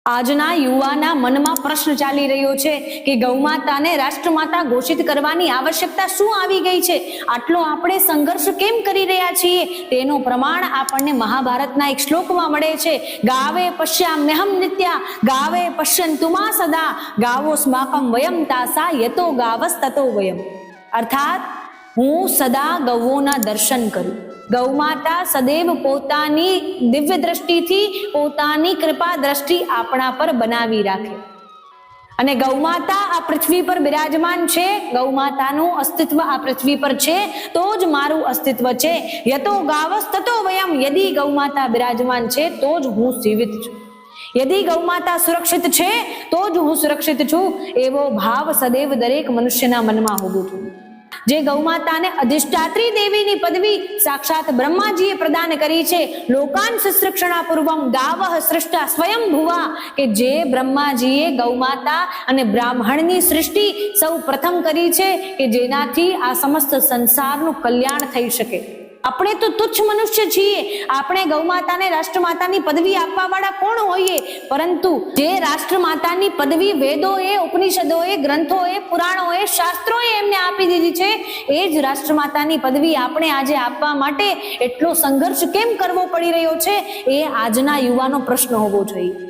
આજના યુવાના મનમાં પ્રશ્ન ચાલી રહ્યો છે કે ગૌમાતાને રાષ્ટ્રમાતા ઘોષિત કરવાની આવશ્યકતા શું આવી ગઈ છે? આટલો આપણે સંઘર્ષ કેમ કરી રહ્યા છીએ? તેનું પ્રમાણ આપણને મહાભારતના એક શ્લોકમાં મળે છે. ગાવે પશ્યામ્યહમ નિત્યા ગાવે પશ્યંતુમા સદા ગાવો સ્માકમ વયમ તાસા યતો ગાવસ તતો વયમ. અર્થાત હું સદા ગૌઓના દર્શન કરું. ગૌમાતા સદૈવ પોતાની દિવ્ય દ્રષ્ટિથી પોતાની કૃપા દ્રષ્ટિ આપણા પર બનાવી રાખે. અને ગૌમાતા આ પૃથ્વી પર બિરાજમાન છે, ગૌમાતાનું અસ્તિત્વ આ પૃથ્વી પર છે તો જ મારું અસ્તિત્વ છે. યતો ગાવસ તતો વયમ. યદી ગૌમાતા બિરાજમાન છે તો જ હું જીવિત છું. યદી ગૌમાતા સુરક્ષિત છે તો જ હું સુરક્ષિત છું. એવો ભાવ સદૈવ દરેક મનુષ્યના મનમાં હોવો જોઈએ. જે ગૌમાતાને અધિષ્ઠાત્રી દેવીની પદવી સાક્ષાત બ્રહ્માજીએ પ્રદાન કરી છે. લોકાન શુશ્રૂષણા પૂર્વમ ગાવઃ સૃષ્ટા સ્વયં ભુવા, કે જે બ્રહ્માજીએ ગૌમાતા અને બ્રાહ્મણની સૃષ્ટિ સૌ પ્રથમ કરી છે કે જેનાથી આ સમસ્ત સંસારનું કલ્યાણ થઈ શકે. આપણે તો તુચ્છ મનુષ્ય છીએ. આપણે ગૌમાતાને રાષ્ટ્રમાતાની પદવી આપવા વાળા કોણ હોઈએ? પરંતુ જે રાષ્ટ્રમાતાની પદવી વેદોએ, ઉપનિષદોએ, ગ્રંથોએ, પુરાણોએ, શાસ્ત્રોએ એમને આપી દીધી છે, એ જ રાષ્ટ્રમાતાની પદવી આપણે આજે આપવા માટે એટલો સંઘર્ષ કેમ કરવો પડી રહ્યો છે? એ આજના યુવાનો પ્રશ્ન હોવો જોઈએ.